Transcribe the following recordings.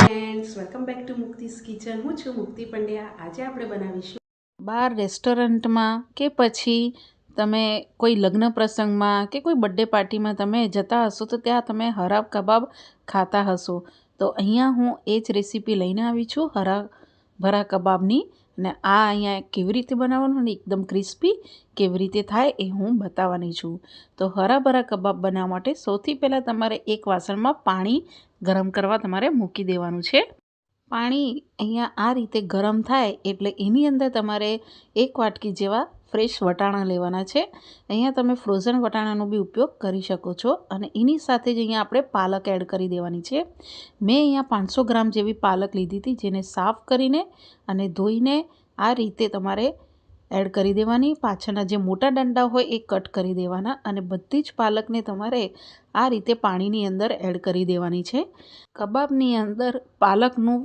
Friends, welcome back to મુક્તિસ kitchen. હું છું મુક્તિ પંડ્યા. આજે આપણે બનાવીશું બહાર રેસ્ટોરન્ટમાં કે પછી તમે કોઈ લગ્ન પ્રસંગમાં કે કોઈ બર્થડે પાર્ટીમાં તમે જતા હશો તો ત્યાં તમે હરાબ કબાબ ખાતા હશો. તો અહીંયા હું એ જ રેસીપી લઈને આવી છું હરા ભરા કબાબની. અને આ અહીંયા કેવી રીતે બનાવવાનું અને એકદમ ક્રિસ્પી કેવી રીતે થાય એ હું બતાવવાની છું. તો હરા ભરા કબાબ બનાવવા માટે સૌથી પહેલાં તમારે એક વાસણમાં પાણી ગરમ કરવા તમારે મૂકી દેવાનું છે. પાણી અહીંયા આ રીતે ગરમ થાય એટલે એની અંદર તમારે 1 વાટકી જેવા ફ્રેશ વટાણા લેવાના છે. અહીંયા તમે ફ્રોઝન વટાણાનો બી ઉપયોગ કરી શકો છો. અને એની સાથે જ અહીંયા આપણે પાલક એડ કરી દેવાની છે. મેં અહીંયા 500 ગ્રામ જેવી પાલક લીધી હતી, જેને સાફ કરીને અને ધોઈને આ રીતે તમારે એડ કરી દેવાની. પાછળના જે મોટા ડંડા હોય એ કટ કરી દેવાના અને બધી જ પાલકને તમારે આ રીતે પાણીની અંદર એડ કરી દેવાની છે. કબાબની અંદર પાલકનું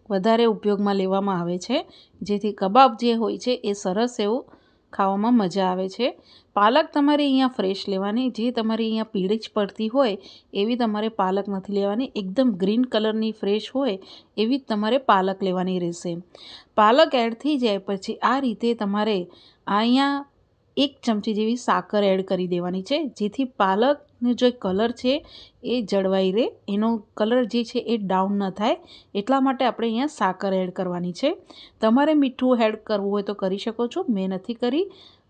વધારે ઉપયોગમાં લેવામાં આવે છે, જેથી કબાબ જે હોય છે એ સરસ એવું ખાવામાં મજા આવે છે. પાલક તમારે અહીંયા ફ્રેશ લેવાની, જે તમારી અહીંયા પીળી જ પડતી હોય એવી તમારે પાલક નથી લેવાની. એકદમ ગ્રીન કલરની ફ્રેશ હોય એવી જ તમારે પાલક લેવાની રહેશે. પાલક એડ થઈ જાય પછી આ રીતે તમારે અહીંયા 1 ચમચી જેવી સાકર એડ કરી દેવાની છે, જેથી પાલકનો જે કલર છે એ જળવાઈ રહે, એનો કલર જે છે એ ડાઉન ન થાય. એટલા માટે આપણે અહીંયા સાકર એડ કરવાની છે. તમારે મીઠું એડ કરવું હોય તો કરી શકો છો, મેં નથી કરી.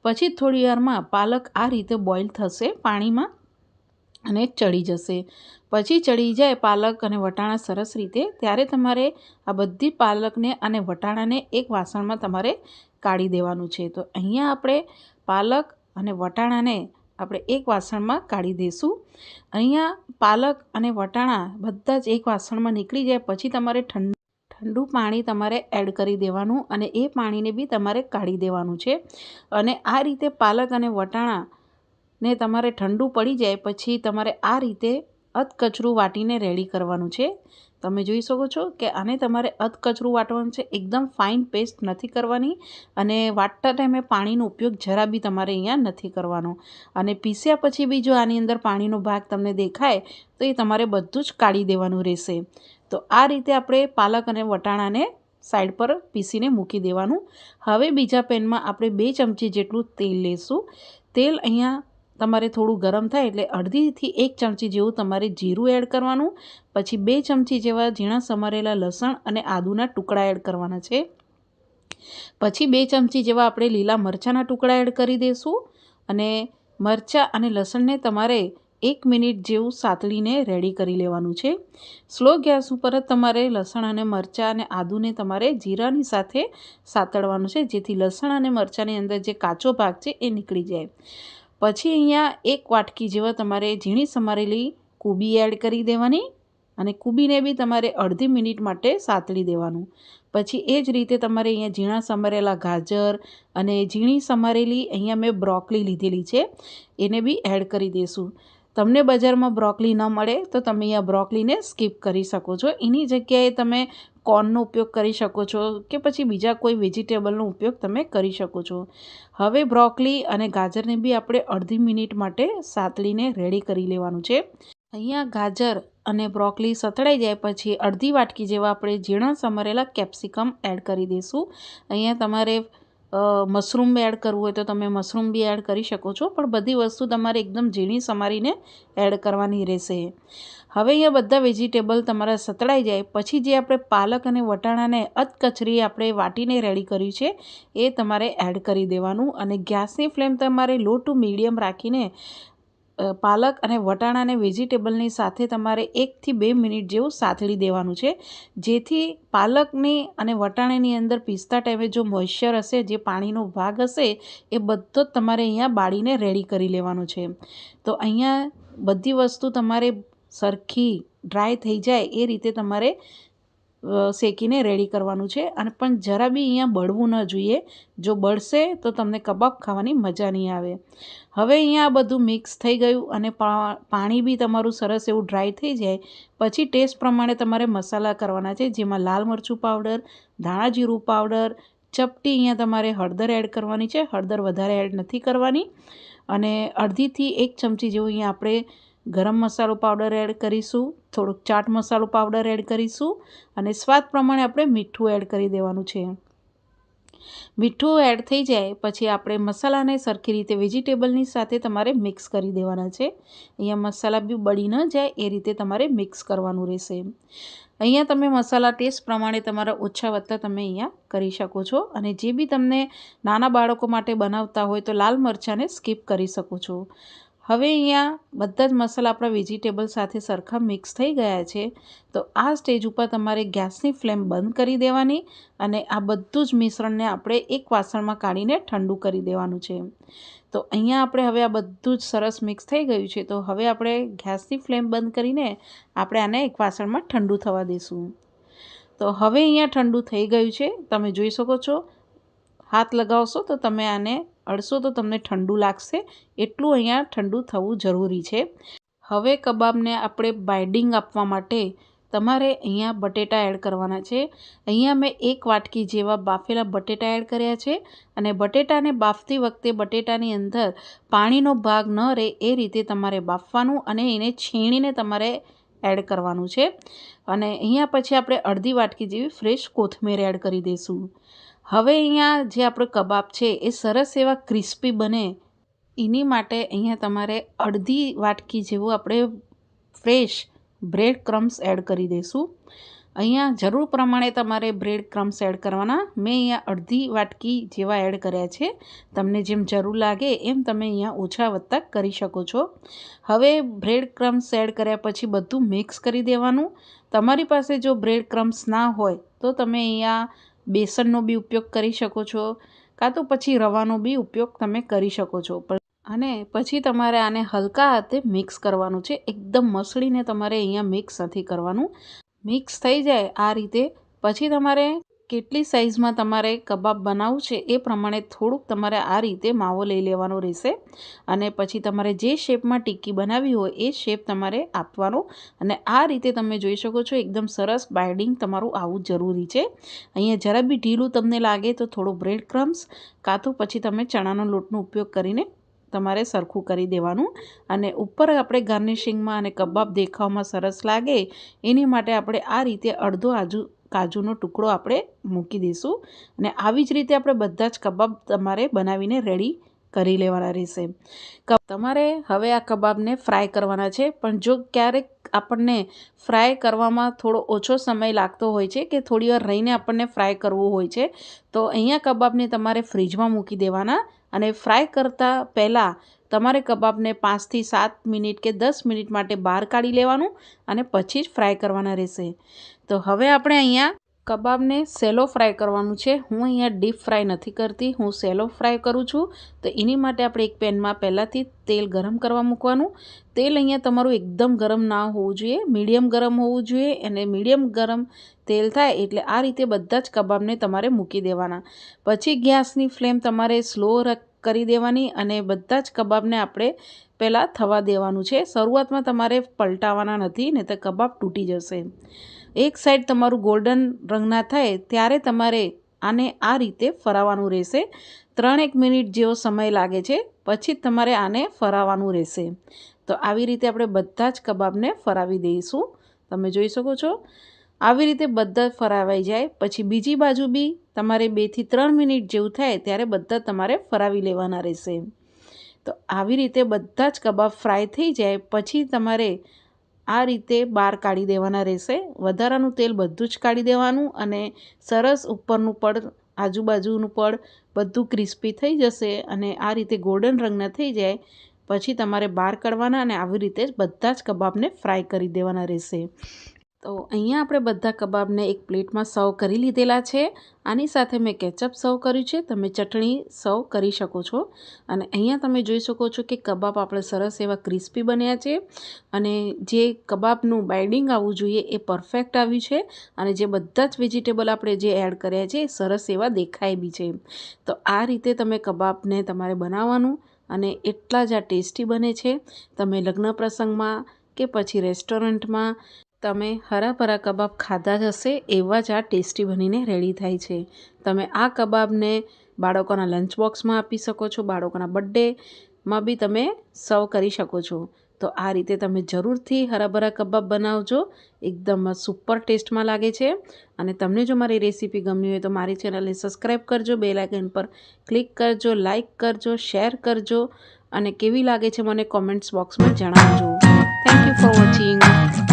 પછી થોડી વારમાં પાલક આ રીતે બોઇલ થશે પાણીમાં અને ચડી જશે. પછી ચડી જાય પાલક અને વટાણા સરસ રીતે, ત્યારે તમારે આ બધી પાલકને અને વટાણાને એક વાસણમાં તમારે કાઢી દેવાનું છે. તો અહીંયા આપણે પાલક અને વટાણાને આપણે એક વાસણમાં કાઢી દઈશું. અહીંયા પાલક અને વટાણા બધા જ એક વાસણમાં નીકળી જાય પછી તમારે ઠંડુ પાણી તમારે એડ કરી દેવાનું અને એ પાણીને બી તમારે કાઢી દેવાનું છે. અને આ રીતે પાલક અને વટાણાને તમારે ઠંડુ પડી જાય પછી તમારે આ રીતે અધકચરું વાટીને રેડી કરવાનું છે. તમે જોઈ શકો છો કે આને તમારે અધકચરું વાટવાનું છે, એકદમ ફાઇન પેસ્ટ નથી કરવાની. અને વાટતા ટાઈમે પાણીનો ઉપયોગ જરા બી તમારે અહીંયા નથી કરવાનો. અને પીસ્યા પછી બી જો આની અંદર પાણીનો ભાગ તમને દેખાય તો એ તમારે બધું જ કાઢી દેવાનું રહેશે. તો આ રીતે આપણે પાલક અને વટાણાને સાઈડ પર પીસીને મૂકી દેવાનું. હવે બીજા પેનમાં આપણે 2 ચમચી જેટલું તેલ લઈશું. તેલ અહીંયા તમારે થોડું ગરમ થાય એટલે અડધીથી 1 ચમચી જેવું તમારે જીરું એડ કરવાનું. પછી 2 ચમચી જેવા ઝીણા સમારેલા લસણ અને આદુના ટુકડા એડ કરવાના છે. પછી 2 ચમચી જેવા આપણે લીલા મરચાંના ટુકડા એડ કરી દઈશું. અને મરચાં અને લસણને તમારે 1 મિનિટ જેવું સાતળીને રેડી કરી લેવાનું છે. સ્લો ગેસ ઉપર જ તમારે લસણ અને મરચાં અને આદુને તમારે જીરાની સાથે સાતળવાનું છે, જેથી લસણ અને મરચાંની અંદર જે કાચો ભાગ છે એ નીકળી જાય. પછી અહીંયા 1 વાટકી જેવા તમારે ઝીણી સમારેલી કોબી એડ કરી દેવાની અને કોબીને બી તમારે અડધી મિનિટ માટે સાતળી દેવાનું. પછી એ જ રીતે તમારે અહીંયા ઝીણા સમારેલા ગાજર અને ઝીણી સમારેલી અહીંયા મેં બ્રોકલી લીધેલી છે, એને બી એડ કરી દઈશું. તમને બજારમાં બ્રોકલી ન મળે તો તમે અહીંયા બ્રોકલીને સ્કીપ કરી શકો છો. એની જગ્યાએ તમે કોર્નનો ઉપયોગ કરી શકો છો કે પછી બીજા કોઈ વેજીટેબલનો ઉપયોગ તમે કરી શકો છો. હવે બ્રોકલી અને ગાજરને બી આપણે અડધી મિનિટ માટે સાતળીને રેડી કરી લેવાનું છે. અહીંયા ગાજર અને બ્રોકલી સતળાઈ જાય પછી અડધી વાટકી જેવા આપણે ઝીણા સમારેલા કેપ્સિકમ એડ કરી દઈશું. અહીંયા તમારે મશરૂમ એડ કરવું હોય તો તમે મશરૂમ બી એડ કરી શકો છો, પણ બધી વસ્તુ તમારે એકદમ ઝીણી સમારીને એડ કરવાની રહેશે. હવે અહીંયા બધા વેજીટેબલ તમારા સતળાઈ જાય પછી જે આપણે પાલક અને વટાણાને અધકચરી આપણે વાટીને રેડી કર્યું છે એ તમારે એડ કરી દેવાનું. અને ગેસની ફ્લેમ તમારે લો ટુ મીડિયમ રાખીને પાલક અને વટાણાને વેજીટેબલની સાથે તમારે 1 થી 2 મિનિટ જેવું સાતળી દેવાનું છે, જેથી પાલકની અને વટાણાની અંદર પીસતા ટાઈમે જો મોઇશ્ચર હશે, જે પાણીનો ભાગ હશે એ બધો જ તમારે અહીંયા બાળીને રેડી કરી લેવાનો છે. તો અહીંયા બધી વસ્તુ તમારે સરખી ડ્રાય થઈ જાય એ રીતે તમારે શેકીને રેડી કરવાનું છે. અને પણ જરા બી અહીંયા બળવું ન જોઈએ, જો બળશે તો તમને કબાબ ખાવાની મજા નહીં આવે. હવે અહીંયા આ બધું મિક્સ થઈ ગયું અને પાણી બી તમારું સરસ એવું ડ્રાય થઈ જાય પછી ટેસ્ટ પ્રમાણે તમારે મસાલા કરવાના છે, જેમાં લાલ મરચું પાવડર, ધાણા જીરું પાવડર, ચપટી અહીંયા તમારે હળદર એડ કરવાની છે. હળદર વધારે એડ નથી કરવાની. અને અડધીથી 1 ચમચી જેવું અહીંયા આપણે ગરમ મસાલો પાવડર એડ કરીશું, થોડોક ચાટ મસાલો પાવડર એડ કરીશું અને સ્વાદ પ્રમાણે આપણે મીઠું એડ કરી દેવાનું છે. મીઠું એડ થઈ જાય પછી આપણે મસાલાને સરખી રીતે વેજીટેબલની સાથે તમારે મિક્સ કરી દેવાના છે. અહીંયા મસાલા બી બળી ન જાય એ રીતે તમારે મિક્સ કરવાનું રહેશે. અહીંયા તમે મસાલા ટેસ્ટ પ્રમાણે તમારા ઓછા વત્તા તમે અહીંયા કરી શકો છો. અને જે બી તમને નાના બાળકો માટે બનાવતા હોય તો લાલ મરચાંને સ્કીપ કરી શકો છો. હવે અહીંયા બધા જ મસાલા આપણા વેજીટેબલ સાથે સરખા મિક્સ થઈ ગયા છે. તો આ સ્ટેજ ઉપર તમારે ગેસની ફ્લેમ બંધ કરી દેવાની અને આ બધું જ મિશ્રણને આપણે એક વાસણમાં કાઢીને ઠંડુ કરી દેવાનું છે. તો અહીંયા આપણે હવે આ બધું જ સરસ મિક્સ થઈ ગયું છે. તો હવે આપણે ગેસની ફ્લેમ બંધ કરીને આપણે આને એક વાસણમાં ઠંડુ થવા દઈશું. તો હવે અહીંયા ઠંડુ થઈ ગયું છે. તમે જોઈ શકો છો. હાથ લગાવશો તો તમે આને અડશો તો તમને ઠંડુ લાગશે. એટલું અહીંયા ઠંડુ થવું જરૂરી છે. હવે કબાબને આપણે બાઇન્ડિંગ આપવા માટે તમારે અહીંયા બટેટા એડ કરવાના છે. અહીંયા મેં 1 વાટકી જેવા બાફેલા બટેટા એડ કર્યા છે. અને બટેટાને બાફતી વખતે બટેટાની અંદર પાણીનો ભાગ ન રહે એ રીતે તમારે બાફવાનું અને એને છીણીને તમારે એડ કરવાનું છે. અને અહીંયા પછી આપણે અડધી વાટકી જેવી ફ્રેશ કોથમીર એડ કરી દઈશું. હવે અહીંયા જે આપણો કબાબ છે એ સરસ એવા ક્રિસ્પી બને એની માટે અહીંયા તમારે અડધી વાટકી જેવું આપણે ફ્રેશ બ્રેડ ક્રમ્સ એડ કરી દઈશું. અહીંયા જરૂર પ્રમાણે તમારે બ્રેડ ક્રમ્સ એડ કરવાના. મેં અહીંયા અડધી વાટકી જેવા એડ કર્યા છે. તમને જેમ જરૂર લાગે એમ તમે અહીંયા ઓછા વત્તા કરી શકો છો. હવે બ્રેડ ક્રમ્સ એડ કર્યા પછી બધું મિક્સ કરી દેવાનું. તમારી પાસે જો બ્રેડ ક્રમ્સ ના હોય તો તમે અહીંયા બેસનનો બી ઉપયોગ કરી શકો છો, કાં તો પછી રવાનો બી ઉપયોગ તમે કરી શકો છો. અને પછી તમારે આને હલકા હાથે મિક્સ કરવાનું છે. એકદમ મસળીને તમારે અહીંયા મિક્સ નથી કરવાનું. મિક્સ થઈ જાય આ રીતે પછી તમારે કેટલી સાઇઝમાં તમારે કબાબ બનાવવું છે એ પ્રમાણે થોડુંક તમારે આ રીતે માવો લઈ લેવાનો રહેશે. અને પછી તમારે જે શેપમાં ટિક્કી બનાવવી હોય એ શેપ તમારે આપવાનો. અને આ રીતે તમે જોઈ શકો છો એકદમ સરસ બાઇન્ડિંગ તમારું આવું જરૂરી છે. અહીંયા જરા બી ઢીલું તમને લાગે તો થોડું બ્રેડ ક્રમ્સ કાં તો પછી તમે ચણાનો લોટનો ઉપયોગ કરીને તમારે સરખું કરી દેવાનું. અને ઉપર આપણે ગાર્નિશિંગમાં અને કબાબ દેખાવમાં સરસ લાગે એની માટે આપણે આ રીતે અડધો કાજુનો ટુકડો આપણે મૂકી દઈશું. અને આવી જ રીતે આપણે બધા જ કબાબ તમારે બનાવીને રેડી કરી લેવાના રહેશે. તમારે હવે આ કબાબને ફ્રાય કરવાના છે. પણ જો ક્યારેક આપણને ફ્રાય કરવામાં થોડો ઓછો સમય લાગતો હોય છે કે થોડી વાર રહીને આપણને ફ્રાય કરવું હોય છે તો અહીંયા કબાબને તમારે ફ્રીજમાં મૂકી દેવાના. અને ફ્રાય કરતાં પહેલાં તમારે કબાબને 5 થી 7 મિનિટ કે 10 મિનિટ માટે બહાર કાઢી લેવાનું અને પછી જ ફ્રાય કરવાના રહેશે. તો હવે આપણે અહીંયા કબાબને સેલો ફ્રાય કરવાનું છે. હું અહીંયા ડીપ ફ્રાય નથી કરતી, હું સેલો ફ્રાય કરું છું. તો એની માટે આપણે એક પેનમાં પહેલાંથી તેલ ગરમ કરવા મૂકવાનું. તેલ અહીંયા તમારું એકદમ ગરમ ના હોવું જોઈએ, મીડિયમ ગરમ હોવું જોઈએ. અને મીડિયમ ગરમ તેલ થાય એટલે આ રીતે બધા જ કબાબને તમારે મૂકી દેવાના. પછી ગેસની ફ્લેમ તમારે સ્લો કરી દેવાની અને બધા જ કબાબને આપણે પહેલાં થવા દેવાનું છે. શરૂઆતમાં તમારે પલટાવવાના નથી, નહીં તો કબાબ તૂટી જશે. એક સાઈડ તમારું ગોલ્ડન રંગના થાય ત્યારે તમારે આને આ રીતે ફરાવવાનું રહેશે. 3-1 મિનિટ જેવો સમય લાગે છે પછી તમારે આને ફરાવવાનું રહેશે. તો આવી રીતે આપણે બધા જ કબાબને ફરાવી દઈશું. તમે જોઈ શકો છો આવી રીતે બધા ફરાવાઈ જાય પછી બીજી બાજુ બી તમારે 2 થી 3 મિનિટ જેવું થાય ત્યારે બધા તમારે ફરાવી લેવાના રહેશે. તો આવી રીતે બધા જ કબાબ ફ્રાય થઈ જાય પછી તમારે આ રીતે બહાર કાઢી દેવાના રહેશે. વધારાનું તેલ બધું જ કાઢી દેવાનું અને સરસ ઉપરનું પડ આજુબાજુનું પડ બધું ક્રિસ્પી થઈ જશે. અને આ રીતે ગોલ્ડન રંગના થઈ જાય પછી તમારે બહાર કાઢવાના અને આવી રીતે જ બધા જ કબાબને ફ્રાય કરી દેવાના રહેશે. તો અહીંયા આપણે બધા કબાબને એક પ્લેટમાં સર્વ કરી લીધેલા છે. આની સાથે મેં કેચઅપ સર્વ કર્યું છે. તમે ચટણી સર્વ કરી શકો છો. અને અહીંયા તમે જોઈ શકો છો કે કબાબ આપણે સરસ એવા ક્રિસ્પી બન્યા છે. અને જે કબાબનું બાઇન્ડિંગ આવવું જોઈએ એ પરફેક્ટ આવ્યું છે. અને જે બધા જ વેજીટેબલ આપણે જે એડ કર્યા છે એ સરસ એવા દેખાય બી છે. તો આ રીતે તમે કબાબને તમારે બનાવવાનું અને એટલા જ આ ટેસ્ટી બને છે. તમે લગ્ન પ્રસંગમાં કે પછી રેસ્ટોરન્ટમાં તમે હરાભરા કબાબ ખાધા જ હશે એવા જ આ ટેસ્ટી બનીને રેડી થાય છે. તમે આ કબાબને બાળકોના લંચ બોક્સમાં આપી શકો છો, બાળકોના બર્થડેમાં બી તમે સર્વ કરી શકો છો. તો આ રીતે તમે જરૂરથી હરાભરા કબાબ બનાવજો. એકદમ સુપર ટેસ્ટમાં લાગે છે. અને તમને જો મારી રેસીપી ગમી હોય તો મારી ચેનલને સબસ્ક્રાઈબ કરજો, બેલ આઇકન પર ક્લિક કરજો, લાઇક કરજો, શેર કરજો અને કેવી લાગે છે મને કોમેન્ટ્સ બોક્સમાં જણાવજો. Thank you for watching.